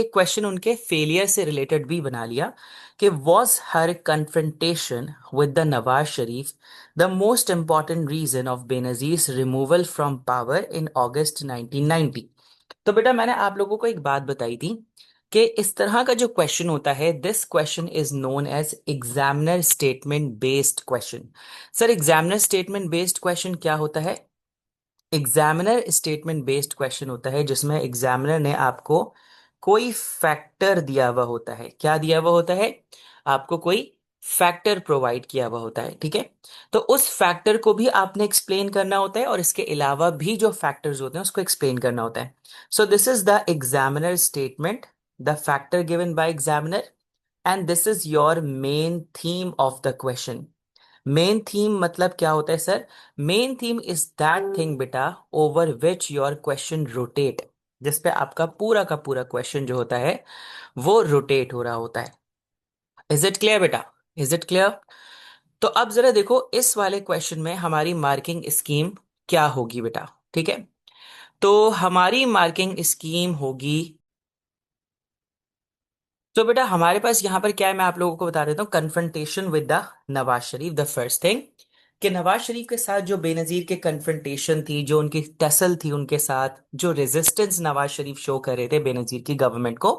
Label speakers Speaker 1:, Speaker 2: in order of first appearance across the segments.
Speaker 1: एक क्वेश्चन उनके फेलियर से रिलेटेड भी बना लिया कि was her confrontation with the Nawaz Sharif the most important reason of Benazir's removal from power in August 1990। तो बेटा मैंने आप लोगों को एक बात बताई थी कि इस तरह का जो क्वेश्चन होता है this question is known as examiner statement based question. Sir examiner statement based question क्या होता है? एग्जामिनर स्टेटमेंट बेस्ड क्वेश्चन होता है जिसमें एग्जामिनर ने आपको कोई फैक्टर दिया हुआ होता है। क्या दिया हुआ होता है? आपको कोई फैक्टर प्रोवाइड किया हुआ होता है, ठीक है। तो उस फैक्टर को भी आपने एक्सप्लेन करना होता है और इसके अलावा भी जो फैक्टर्स होते हैं उसको एक्सप्लेन करना होता है। So this is the examiner statement, the factor given by examiner, and this is your main theme of the question. Main theme मतलब क्या होता है sir? Main theme is that thing बेटा over which your question rotate, जिसपे आपका पूरा का पूरा क्वेश्चन जो होता है वो रोटेट हो रहा होता है। इज इट क्लियर बेटा? Is it clear? तो अब जरा देखो इस वाले क्वेश्चन में हमारी मार्किंग स्कीम क्या होगी बेटा, ठीक है। तो हमारी मार्किंग स्कीम होगी, तो बेटा हमारे पास यहां पर क्या है मैं आप लोगों को बता देता हूँ। Confrontation with the Nawaz Sharif, the first thing कि नवाज शरीफ के साथ जो बेनजीर के कन्फ्रंटेशन थी, जो उनकी टसल थी उनके साथ, जो रेजिस्टेंस नवाज शरीफ शो कर रहे थे बेनजीर की गवर्नमेंट को,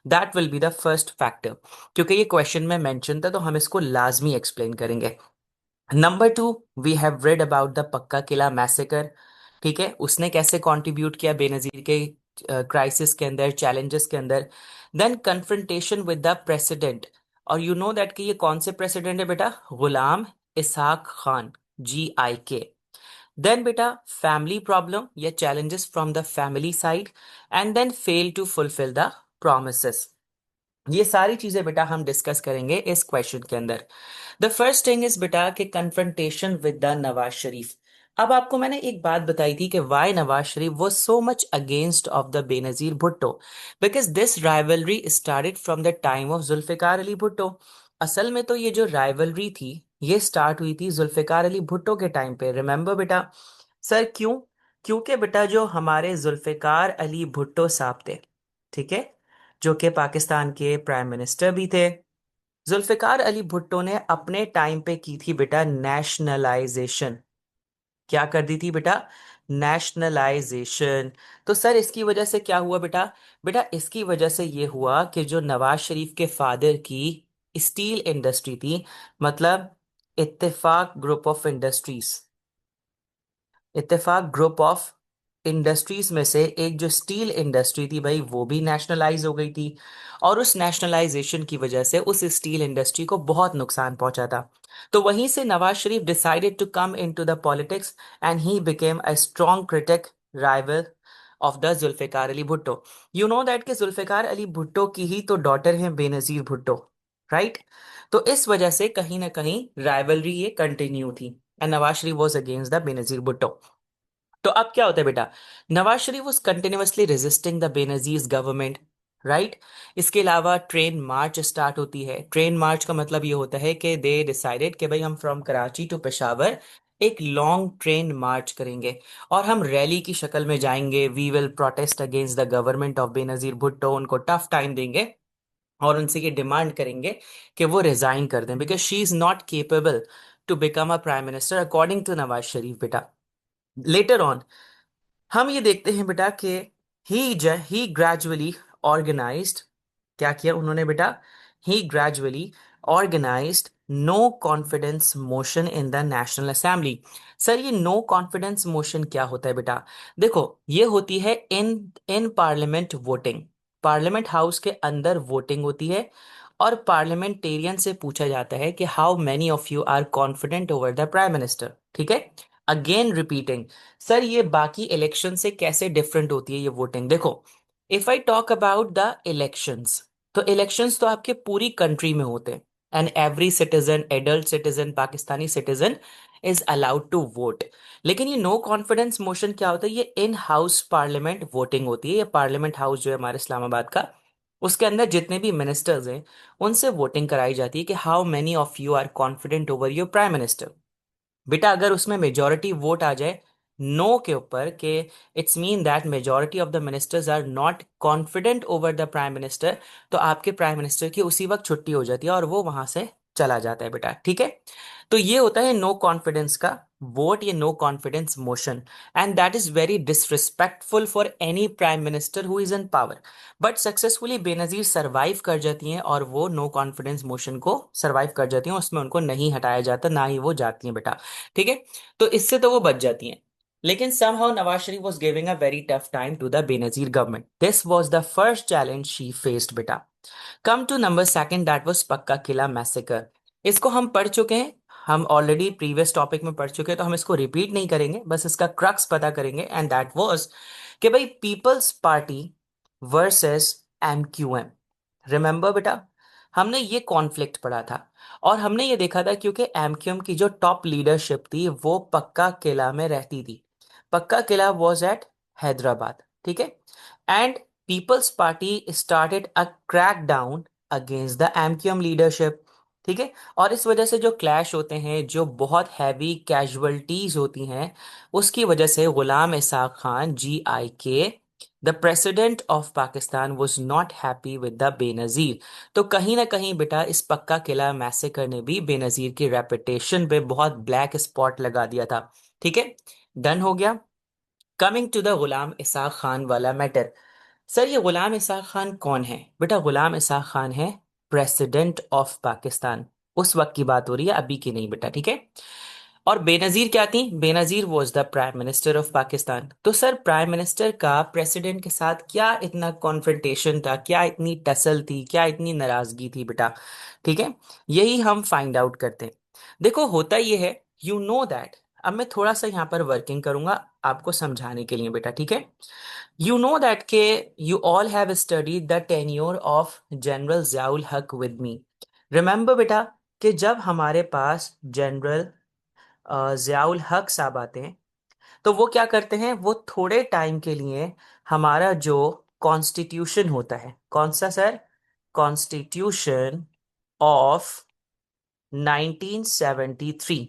Speaker 1: that will be the first factor. क्योंकि ये क्वेश्चन में मेंशन था तो हम इसको लाजमी एक्सप्लेन करेंगे। Number two, we have read about the Pakka Qila massacre. ठीक है, उसने कैसे कंट्रीब्यूट किया बेनजीर के क्राइसिस के अंदर, चैलेंजेस के अंदर। Then confrontation with the president, और यू नो दैट कि ये कौन से प्रेसिडेंट है बेटा? गुलाम इसहाक खान, GIK। देन बेटा फैमिली प्रॉब्लम या challenges from the family side, and then fail to fulfil the promises. ये सारी चीजें बेटा हम डिस्कस करेंगे इस क्वेश्चन के अंदर। द फर्स्ट थिंग इज बेटा कि कन्फ्रंटेशन विद द नवाज शरीफ। अब आपको मैंने एक बात बताई थी कि वाई नवाज शरीफ वो so much against of the Benazir Bhutto, because this rivalry started from the time of Zulfikar Ali Bhutto. असल में तो ये जो राइवलरी थी ये स्टार्ट हुई थी जुल्फिकार अली भुट्टो के टाइम पे, रिमेंबर बेटा? सर क्यों? क्योंकि बेटा जो हमारे जुल्फिकार अली भुट्टो साहब थे, ठीक है, जो कि पाकिस्तान के प्राइम मिनिस्टर भी थे, जुल्फिकार अली भुट्टो ने अपने टाइम पे की थी बेटा नेशनलाइजेशन। क्या कर दी थी बेटा? नेशनलाइजेशन। तो सर इसकी वजह से क्या हुआ बेटा? बेटा इसकी वजह से ये हुआ कि जो नवाज शरीफ के फादर की स्टील इंडस्ट्री थी, मतलब इत्तेफाक ग्रुप ऑफ इंडस्ट्रीज, इत्तेफाक ग्रुप ऑफ इंडस्ट्रीज में से एक जो स्टील इंडस्ट्री थी भाई वो भी नेशनलाइज हो गई थी। और उस नेशनलाइजेशन की वजह से उस स्टील इंडस्ट्री को बहुत नुकसान पहुंचा था। तो वहीं से Nawaz Sharif decided to come into the politics and he became a strong critic, rival of the Zulfikar Ali Bhutto. You know that कि जुल्फिकार अली भुट्टो की ही तो डॉटर है बेनजीर भुट्टो, राइट? तो इस वजह से कहीं ना कहीं राइवलरी ये कंटिन्यू थी and Nawaz Sharif was against the Benazir Bhutto. तो अब क्या होता है बेटा? Nawaz Sharif was continuously resisting the Benazir's government, right? इसके अलावा ट्रेन मार्च स्टार्ट होती है। ट्रेन मार्च का मतलब ये होता है कि दे डिसाइडेड कि भाई हम फ्रॉम कराची टू पेशावर एक लॉन्ग ट्रेन मार्च करेंगे और हम रैली की शक्ल में जाएंगे। We will protest against the government of Benazir Bhutto, उनको टफ टाइम देंगे और उनसे ये डिमांड करेंगे कि वो रिजाइन कर दें because she is not capable to become a prime minister according to Nawaz Sharif बेटा। लेटर ऑन हम ये देखते हैं बेटा कि ही ग्रेजुअली ऑर्गेनाइज्ड, क्या किया उन्होंने बेटा? He gradually organised no confidence motion in the national assembly. Sir ये नो कॉन्फिडेंस मोशन क्या होता है बेटा? देखो ये होती है in in parliament voting. Parliament house के अंदर वोटिंग होती है और पार्लियामेंटेरियन से पूछा जाता है कि how many of you are confident over the prime minister, ठीक है। अगेन रिपीटिंग, सर ये बाकी इलेक्शन से कैसे डिफरेंट होती है ये वोटिंग? देखो, if I talk about the elections, तो इलेक्शंस तो आपके पूरी कंट्री में होते हैं and every citizen, adult citizen, Pakistani citizen is allowed to vote. लेकिन ये नो कॉन्फिडेंस मोशन क्या होता है? ये इन हाउस पार्लियामेंट वोटिंग होती है। ये पार्लियामेंट हाउस जो है हमारे इस्लामाबाद का, उसके अंदर जितने भी मिनिस्टर्स हैं उनसे वोटिंग कराई जाती है कि how many of you are confident over your prime minister. बेटा अगर उसमें मेजॉरिटी वोट आ जाए नो के ऊपर कि it's mean that majority of the ministers are not confident over the prime minister, तो आपके प्राइम मिनिस्टर की उसी वक्त छुट्टी हो जाती है और वो वहां से चला जाता है बेटा, ठीक है। तो ये होता है नो कॉन्फिडेंस का वोट, ये no confidence motion, and that is very disrespectful for any prime minister who is in power. But successfully Benazir survive कर जाती हैं और वो नो कॉन्फिडेंस मोशन को सरवाइव कर जाती हैं, उसमें उनको नहीं हटाया जाता, ना ही वो जाती हैं बेटा, ठीक है। तो इससे तो वो बच जाती हैं। लेकिन somehow Nawaz Sharif was giving a very tough time to the Benazir government. This was the first challenge she faced, बेटा। Come to number second, that was Pakka Qila massacre. इसको हम पढ़ चुके हैं, हम ऑलरेडी प्रीवियस टॉपिक में पढ़ चुके हैं, तो हम इसको रिपीट नहीं करेंगे, बस इसका क्रक्स पता करेंगे। एंड दैट वाज कि भाई पीपल्स पार्टी वर्सेस एमक्यूएम। रिमेंबर बेटा, हमने ये कॉन्फ्लिक्ट पढ़ा था और हमने ये देखा था क्योंकि एमक्यूएम की जो टॉप लीडरशिप थी वो पक्का किला में रहती थी। पक्का किला वॉज एट हैदराबाद, ठीक है। And Peoples Party started a crackdown against the MQM leadership, ठीक है। और इस वजह से जो क्लैश होते हैं, जो बहुत हैवी कैजुअलिटीज होती हैं, उसकी वजह से Ghulam Isaac Khan GIK, the president of Pakistan, was not happy with the Benazir. तो कहीं ना कहीं बेटा इस पक्का किला मैसेकर ने भी बेनजीर की रेपुटेशन पे बहुत ब्लैक स्पॉट लगा दिया था, ठीक है। डन हो गया। Coming to the Ghulam Isaac Khan वाला मैटर। सर ये गुलाम इसाक खान कौन है बेटा? गुलाम इसाक खान है प्रेसिडेंट ऑफ पाकिस्तान। उस वक्त की बात हो रही है, अभी की नहीं बेटा, ठीक है। और बेनजीर क्या थी? Benazir was the prime minister of Pakistan. तो सर प्राइम मिनिस्टर का प्रेसिडेंट के साथ क्या इतना कॉन्फ्रंटेशन था, क्या इतनी टसल थी, क्या इतनी नाराजगी थी बेटा, ठीक है। यही हम फाइंड आउट करते हैं। देखो होता ये है, यू नो दैट, अब मैं थोड़ा सा यहाँ पर वर्किंग करूंगा आपको समझाने के लिए बेटा, ठीक है। You know that के you all have studied the tenure of general Ziaul हक with me. Remember बेटा कि जब हमारे पास जनरल ज़ियाउल हक साहब आते हैं तो वो क्या करते हैं, वो थोड़े टाइम के लिए हमारा जो कॉन्स्टिट्यूशन होता है, कौन सा सर? Constitution of 1973।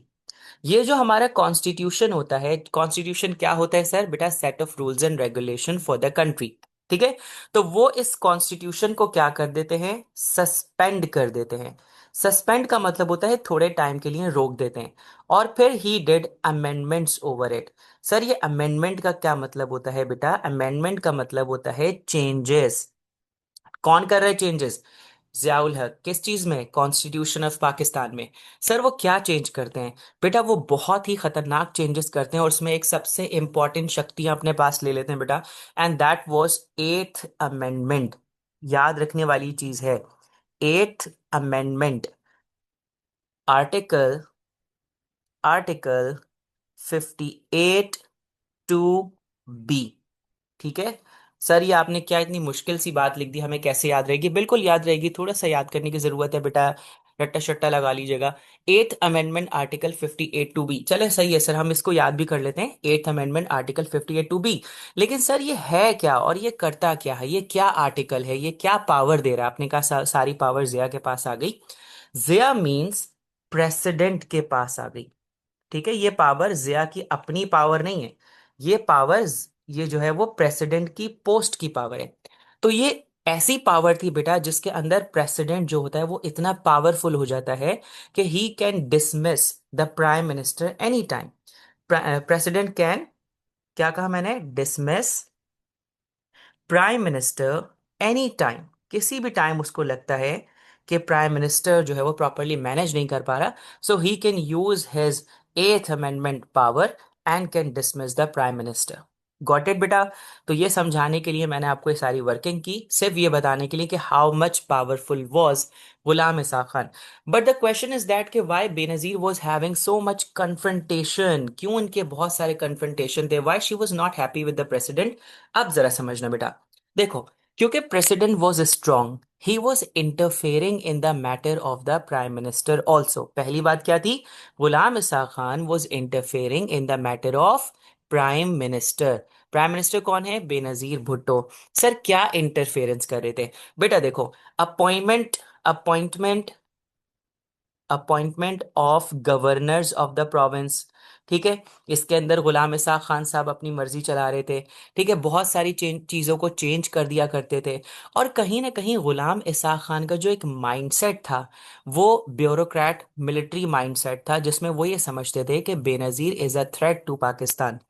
Speaker 1: ये जो हमारा कॉन्स्टिट्यूशन होता है, कॉन्स्टिट्यूशन क्या होता है सर बेटा? Set of rules and regulation for the country, ठीक है। तो वो इस कॉन्स्टिट्यूशन को क्या कर देते हैं? सस्पेंड कर देते हैं। सस्पेंड का मतलब होता है थोड़े टाइम के लिए रोक देते हैं। और फिर he did amendments over it. Sir ये अमेंडमेंट का क्या मतलब होता है बेटा? अमेंडमेंट का मतलब होता है चेंजेस। कौन कर रहा है चेंजेस? जियाउल हक। किस चीज में? कॉन्स्टिट्यूशन ऑफ पाकिस्तान में। सर वो क्या चेंज करते हैं बेटा? वो बहुत ही खतरनाक चेंजेस करते हैं और उसमें एक सबसे इंपॉर्टेंट शक्तियां अपने पास ले लेते हैं बेटा, and that was eighth amendment. याद रखने वाली चीज है, eighth amendment. Article article 58 two B, ठीक है। सर ये आपने क्या इतनी मुश्किल सी बात लिख दी, हमें कैसे याद रहेगी? बिल्कुल याद रहेगी, थोड़ा सा याद करने की जरूरत है बेटा, रट्टा शट्टा लगा लीजिएगा। एथ अमेंडमेंट आर्टिकल 58 टू बी, चले सही है सर, हम इसको याद भी कर लेते हैं, एथ अमेंडमेंट आर्टिकल 58 टू बी। लेकिन सर ये है क्या और ये करता क्या है? ये क्या आर्टिकल है? ये क्या पावर दे रहा है? आपने कहा सारी पावर जिया के पास आ गई। जिया मीन्स प्रेसिडेंट के पास आ गई, ठीक है। ये पावर जिया की अपनी पावर नहीं है, ये पावर, ये जो है वो प्रेसिडेंट की पोस्ट की पावर है। तो ये ऐसी पावर थी बेटा जिसके अंदर प्रेसिडेंट जो होता है वो इतना पावरफुल हो जाता है कि he can dismiss the prime minister any time. President can, क्या कहा मैंने? Dismiss prime minister any time. किसी भी टाइम उसको लगता है कि प्राइम मिनिस्टर जो है वो प्रॉपरली मैनेज नहीं कर पा रहा, सो ही कैन यूज हिज एथ amendment power and can dismiss the prime minister. Got it बेटा? तो ये समझाने के लिए मैंने आपको ये सारी वर्किंग की, सिर्फ ये बताने के लिए कि how much powerful was Ghulam Isaac Khan. But the question is that कि why Benazir was having so much confrontation, क्यों इनके बहुत सारे कन्फ्रंटेशन थे, why she was not happy with the president. अब जरा समझना बेटा, देखो, क्योंकि president was strong, he was interfering in the matter of the prime minister also. पहली बात क्या थी? Ghulam Isaac Khan was interfering in the matter of prime minister. Prime minister कौन है? बेनजीर भुट्टो। सर क्या इंटरफेरेंस कर रहे थे बेटा? देखो, appointment appointment appointment of governors of the province, ठीक है। इसके अंदर गुलाम इसाक खान साहब अपनी मर्जी चला रहे थे। ठीक है, बहुत सारी चीज़ों को चेंज कर दिया करते थे। और कहीं ना कहीं गुलाम इसाक खान का जो एक माइंडसेट था, वो ब्यूरोक्रेट मिलिट्री माइंडसेट था, जिसमें वो ये समझते थे कि Benazir is a threat to Pakistan.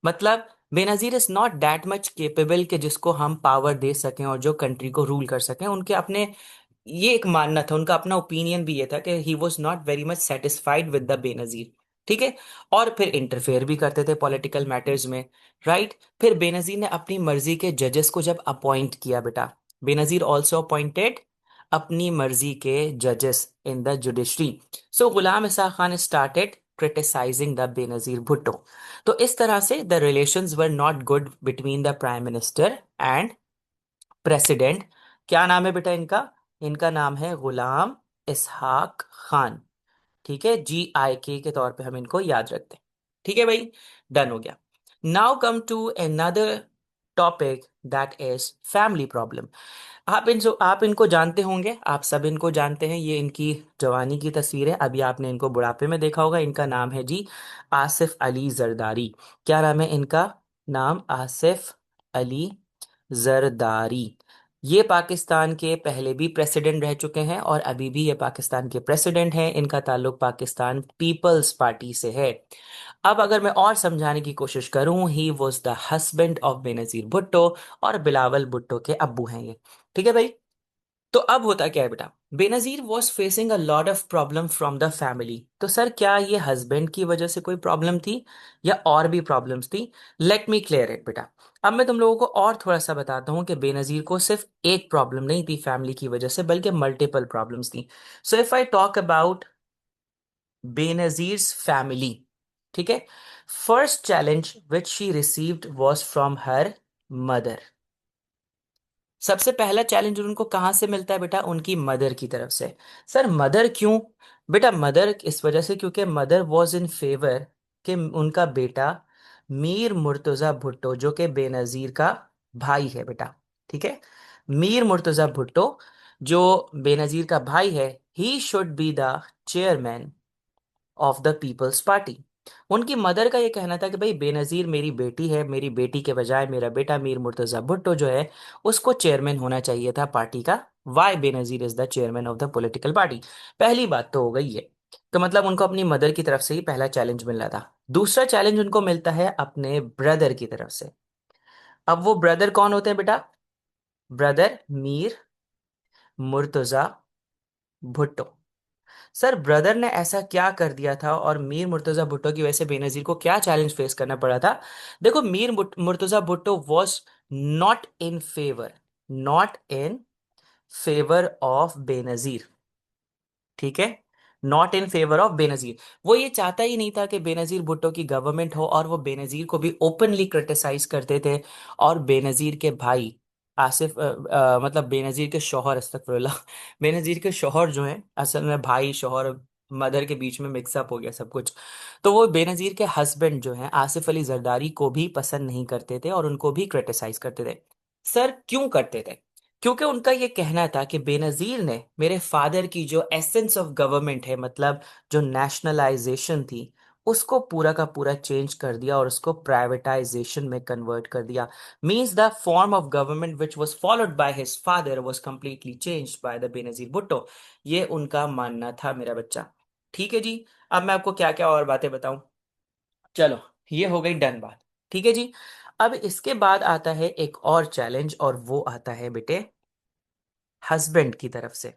Speaker 1: मतलब Benazir is not that much capable कि जिसको हम पावर दे सकें और जो कंट्री को रूल कर सकें। उनके अपने ये एक मानना था, उनका अपना ओपिनियन भी ये था कि he was not very much satisfied with the Benazir. ठीक है। और फिर इंटरफेयर भी करते थे पॉलिटिकल मैटर्स में। राइट। फिर बेनज़ीर ने अपनी मर्जी के जजेस को जब अपॉइंट किया बेटा, बेनज़ीर ऑल्सो अपॉइंटेड अपनी मर्जी के जजेस in the judiciary. So Ghulam Isaac Khan started criticising the Benazir Bhutto. तो इस तरह से the relations were not good between the prime minister and president. क्या नाम है बेटा इनका? इनका नाम है गुलाम इसहाक खान। ठीक है, GIK के तौर पे हम इनको याद रखते हैं। ठीक है भाई, डन हो गया। Now come to another topic, that is family problem. आप इनको जानते होंगे, आप सब इनको जानते हैं। ये इनकी जवानी की तस्वीर है, अभी आपने इनको बुढ़ापे में देखा होगा। इनका नाम है जी आसिफ अली जरदारी। क्या नाम है इनका? नाम आसिफ अली जरदारी। ये पाकिस्तान के पहले भी प्रेसिडेंट रह चुके हैं और अभी भी ये पाकिस्तान के प्रेसिडेंट हैं। इनका ताल्लुक पाकिस्तान पीपल्स पार्टी से है। अब अगर मैं और समझाने की कोशिश करूं, he was the husband of Benazir Bhutto, और बिलावल भुट्टो के अब्बू हैं ये। ठीक है भाई। तो अब होता क्या है बेटा, Benazir was facing a lot of problem from the family. तो सर क्या ये हस्बैंड की वजह से कोई प्रॉब्लम थी या और भी प्रॉब्लम्स थी? लेट मी क्लियर इट बेटा। अब मैं तुम लोगों को और थोड़ा सा बताता हूं कि बेनजीर को सिर्फ एक प्रॉब्लम नहीं थी फैमिली की वजह से, बल्कि मल्टीपल प्रॉब्लम्स थी। So if I talk about Benazir's family, ठीक है, first challenge which she received was from her mother. सबसे पहला चैलेंज उनको कहाँ से मिलता है बेटा? उनकी मदर की तरफ से। सर मदर क्यों? बेटा मदर इस वजह से क्योंकि मदर वॉज इन फेवर कि उनका बेटा मीर मुर्तजा भुट्टो, जो कि बेनजीर का भाई है बेटा। ठीक है, मीर मुर्तजा भुट्टो जो बेनजीर का भाई है, he should be the chairman of the Peoples Party. उनकी मदर का ये कहना था कि भाई बेनजीर मेरी बेटी है, मेरी बेटी के बजाय मेरा बेटा मीर मुर्तजा भुट्टो जो है, उसको चेयरमैन होना चाहिए था पार्टी का। Why Benazir is the chairman of the political party? पहली बात तो हो गई है। तो मतलब उनको अपनी मदर की तरफ से ही पहला चैलेंज मिल रहा था। दूसरा चैलेंज उनको मिलता है अपने ब्रदर की तरफ से। अब वो ब्रदर कौन होते हैं बेटा? Brother Mir Murtaza Bhutto. Sir brother ने ऐसा क्या कर दिया था और मीर मुर्तजा भुट्टो की वजह से बेनजीर को क्या चैलेंज फेस करना पड़ा था? देखो, Mir Murtaza Bhutto was not in favour, not in favour of Benazir. ठीक है, not in favour of Benazir. वो ये चाहता ही नहीं था कि बेनजीर भुट्टो की गवर्नमेंट हो, और वो बेनजीर को भी ओपनली क्रिटिसाइज करते थे। और बेनजीर के भाई आसिफ मतलब बेनजीर के शौहर, अस्तगफुरुल्लाह, बेनजीर के शौहर जो हैं, असल में भाई शौहर मदर के बीच में मिक्सअप हो गया सब कुछ। तो वो बेनजीर के हस्बैंड जो हैं आसिफ अली जरदारी को भी पसंद नहीं करते थे और उनको भी क्रिटिसाइज करते थे। सर क्यों करते थे? क्योंकि उनका ये कहना था कि बेनजीर ने मेरे फादर की जो एसेंस ऑफ गवर्नमेंट है, मतलब जो नेशनलाइजेशन थी, उसको पूरा का पूरा चेंज कर दिया और उसको प्राइवेटाइजेशन में कन्वर्ट कर दिया। Means the form of government which was followed by his father was completely changed by the Benazir Bhutto. ये उनका मानना था मेरा बच्चा। ठीक है जी। अब मैं आपको क्या क्या और बातें बताऊं। चलो, ये हो गई डन बात। ठीक है जी। अब इसके बाद आता है एक और चैलेंज, और वो आता है बेटे हस्बैंड की तरफ से।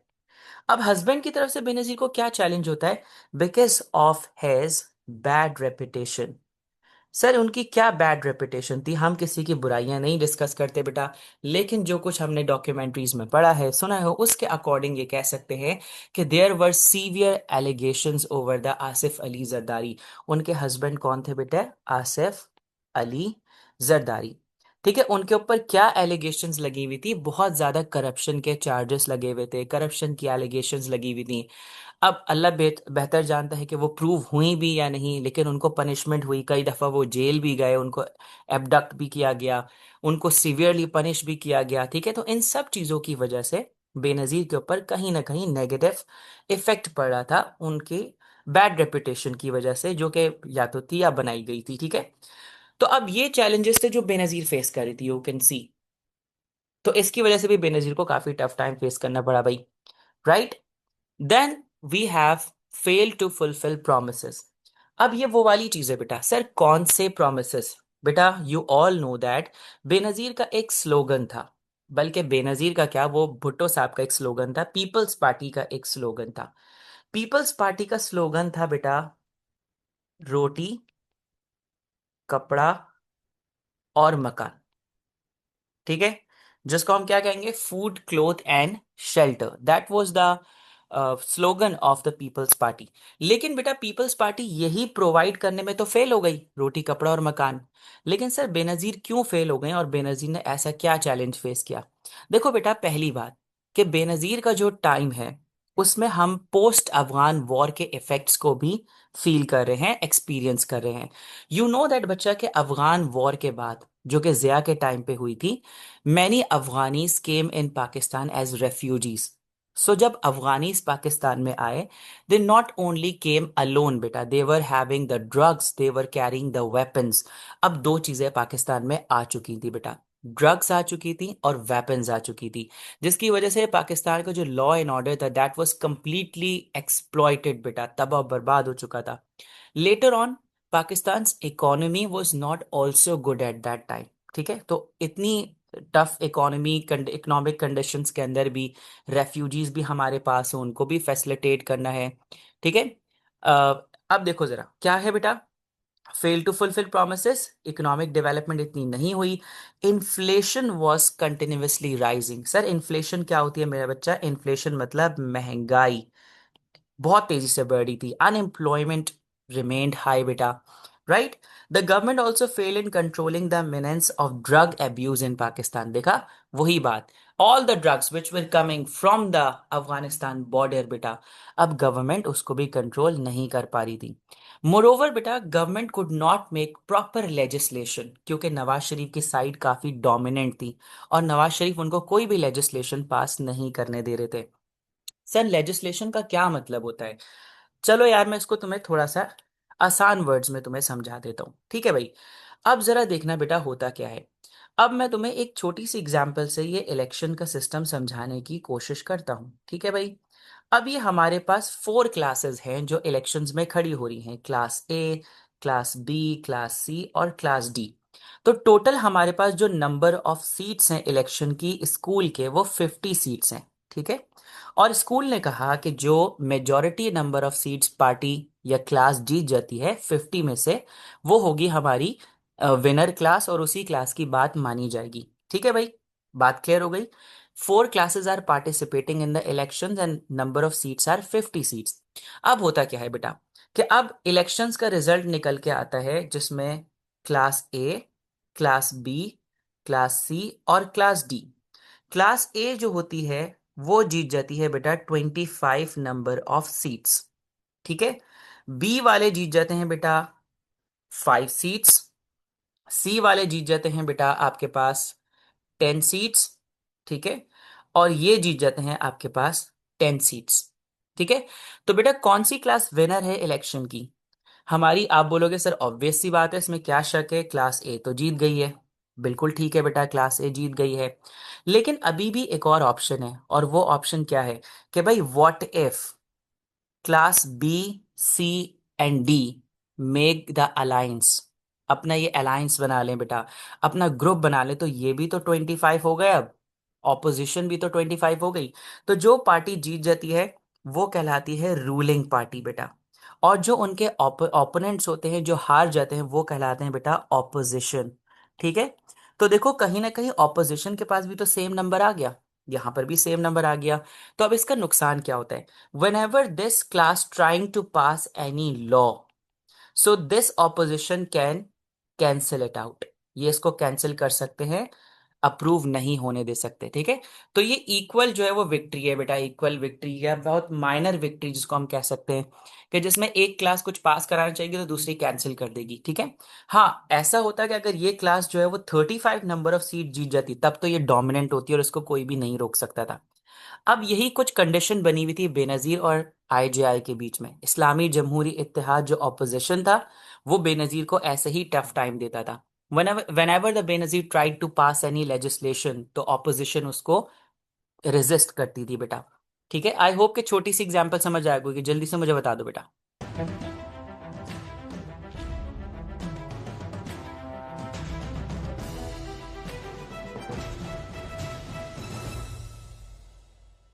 Speaker 1: अब हस्बैंड की तरफ से बेनजीर को क्या चैलेंज होता है? Because of has bad reputation. Sir उनकी क्या बैड रेपुटेशन थी? हम किसी की बुराइयां नहीं डिस्कस करते बेटा, लेकिन जो कुछ हमने डॉक्यूमेंट्रीज में पढ़ा है, सुना है, उसके अकॉर्डिंग ये कह सकते हैं कि there were severe allegations over the Asif Ali Zardari. उनके हस्बैंड कौन थे बेटा? आसिफ अली जरदारी। ठीक है, उनके ऊपर क्या एलिगेशंस लगी हुई थी? बहुत ज्यादा करप्शन के चार्जेस लगे हुए थे, करप्शन की एलिगेशंस लगी हुई थी। अब अल्लाह बेहतर जानता है कि वो प्रूव हुई भी या नहीं, लेकिन उनको पनिशमेंट हुई, कई दफ़ा वो जेल भी गए, उनको एबडक्ट भी किया गया, उनको सीवियरली पनिश भी किया गया। ठीक है, तो इन सब चीज़ों की वजह से बेनज़ीर के ऊपर कहीं ना कहीं नेगेटिव इफेक्ट पड़ रहा था उनकी बैड रेपुटेशन की वजह से, जो कि या तो थी या बनाई गई थी, ठीक है। तो अब ये चैलेंजेस थे जो बेनजीर फेस कर रही थी, यू कैन सी। तो इसकी वजह से भी बेनजीर को काफी टफ टाइम फेस करना पड़ा भाई, right. Then we have fail to fulfil promises. अब ये वो वाली चीज है बेटा, सर कौन से प्रोमिसेस? बेटा you all know that Benazir का एक स्लोगन था, बल्कि बेनजीर का क्या, वो भुट्टो साहब का एक स्लोगन था, पीपल्स पार्टी का एक स्लोगन था। पीपल्स पार्टी का स्लोगन था बेटा, रोटी, कपड़ा और मकान, ठीक है। जिसको हम क्या कहेंगे, food cloth and shelter, that was the slogan of the Peoples Party. लेकिन बेटा पीपल्स पार्टी यही प्रोवाइड करने में तो फेल हो गई, रोटी कपड़ा और मकान। लेकिन सर बेनजीर क्यों फेल हो गए, और बेनजीर ने ऐसा क्या चैलेंज फेस किया? देखो बेटा, पहली बात कि बेनजीर का जो टाइम है उसमें हम पोस्ट अफगान वॉर के इफेक्ट्स को भी फील कर रहे हैं, एक्सपीरियंस कर रहे हैं। यू नो दैट बच्चा, के अफगान वॉर के बाद, जो कि जिया के टाइम पे हुई थी, many Afghanis came in Pakistan as refugees. सो जब अफगानीज पाकिस्तान में आए, they not only came alone बेटा, they were having the drugs, they were carrying the weapons. अब दो चीजें पाकिस्तान में आ चुकी थी बेटा, ड्रग्स आ चुकी थी और वेपन्स आ चुकी थी, जिसकी वजह से पाकिस्तान का जो लॉ एंड ऑर्डर था दैट वाज कंप्लीटली एक्सप्लॉइटेड बेटा, तबाह बर्बाद हो चुका था। Later on Pakistan economy was not also good at that time, ठीक है। तो इतनी टफ इकोनॉमिक कंडीशंस के अंदर भी रेफ्यूजीज भी हमारे पास हो, उनको भी फैसिलिटेट करना है, ठीक है। अ, अब देखो जरा क्या है बेटा, fail to fulfil promises, economic development इतनी नहीं हुई, inflation was continuously rising. Sir inflation क्या होती है मेरा बच्चा? इन्फ्लेशन मतलब महंगाई बहुत तेजी से बढ़ रही थी, अनएम्प्लॉयमेंट रिमेन्ड हाई बेटा, right. The government also fail in controlling the menace of drug abuse in Pakistan. देखा, वही बात, all the drugs which were coming from the Afghanistan border बेटा, अब गवर्नमेंट उसको भी कंट्रोल नहीं कर पा रही थी। मोरोवर बेटा, government could not make proper legislation, क्योंकि नवाज शरीफ की साइड काफी डोमिनेंट थी, और नवाज शरीफ उनको कोई भी लेजिस्लेशन पास नहीं करने दे रहे थे। सर लेजिस्लेशन का क्या मतलब होता है? चलो यार, मैं इसको तुम्हें थोड़ा सा आसान वर्ड्स में तुम्हें समझा देता हूँ, ठीक है भाई। अब जरा देखना बेटा होता क्या है। अब मैं तुम्हें एक छोटी सी एग्जांपल से ये इलेक्शन का सिस्टम समझाने की कोशिश करता हूँ, ठीक है भाई। अब ये हमारे पास 4 क्लासेस हैं जो इलेक्शंस में खड़ी हो रही हैं, class A, class B, class C और क्लास डी। तो टोटल हमारे पास जो नंबर ऑफ सीट्स हैं इलेक्शन की स्कूल के, वो 50 सीट्स हैं, ठीक है। और स्कूल ने कहा कि जो majority number of seats party या क्लास जीत जाती है 50 में से, वो होगी हमारी विनर क्लास, और उसी क्लास की बात मानी जाएगी, ठीक है भाई। बात क्लियर हो गई। 4 classes are participating in the elections and number of seats are 50 seats. अब होता क्या है बेटा, कि अब इलेक्शंस का रिजल्ट निकल के आता है जिसमें class A, class B, class C और क्लास डी। क्लास ए जो होती है वो जीत जाती है बेटा 25 नंबर ऑफ सीट्स, ठीक है। बी वाले जीत जाते हैं बेटा 5 सीट्स, सी वाले जीत जाते हैं बेटा आपके पास 10 सीट्स, ठीक है। और ये जीत जाते हैं आपके पास 10 सीट्स, ठीक है। तो बेटा कौन सी क्लास विनर है इलेक्शन की हमारी? आप बोलोगे सर ऑब्वियस सी बात है, इसमें क्या शक है, क्लास ए तो जीत गई है। बिल्कुल ठीक है बेटा, क्लास ए जीत गई है। लेकिन अभी भी एक और ऑप्शन है, और वो ऑप्शन क्या है, कि भाई what if class B, C and D make the alliance, अपना ये अलायंस बना लें बेटा, अपना ग्रुप बना लें, तो ये भी तो 25 हो गए, अब ऑपोजिशन भी तो 25 हो गई। तो जो पार्टी जीत जाती है वो कहलाती है रूलिंग पार्टी बेटा, और जो उनके ओपोनेंट्स होते हैं, जो हार जाते हैं, वो कहलाते हैं बेटा ऑपोजिशन, ठीक है। तो देखो कहीं ना कहीं ऑपोजिशन के पास भी तो सेम नंबर आ गया, यहां पर भी सेम नंबर आ गया। तो अब इसका नुकसान क्या होता है? whenever this class trying to pass any law, so this opposition can cancel it out, ये इसको कैंसिल कर सकते हैं, अप्रूव नहीं होने दे सकते, ठीक है। तो ये इक्वल जो है वो विक्ट्री है बेटा, इक्वल विक्ट्री या बहुत माइनर विक्ट्री जिसको हम कह सकते हैं, कि जिसमें एक क्लास कुछ पास कराना चाहिए तो दूसरी कैंसिल कर देगी, ठीक है। हाँ ऐसा होता है कि अगर ये क्लास जो है वो 35 नंबर ऑफ सीट जीत जाती, तब तो ये डोमिनेंट होती है और इसको कोई भी नहीं रोक सकता था। अब यही कुछ कंडीशन बनी हुई थी बेनजीर और आईजेआई के बीच में। इस्लामी जमहूरी इत्तेहाद जो ऑपोजिशन था, वो बेनजीर को ऐसे ही टफ टाइम देता था। whenever the Benazir tried to pass any legislation, तो ऑपोजिशन उसको रेजिस्ट करती थी बेटा। ठीक है, आई होप कि छोटी सी एग्जांपल समझ आ गई कि जल्दी से मुझे बता दो बेटा।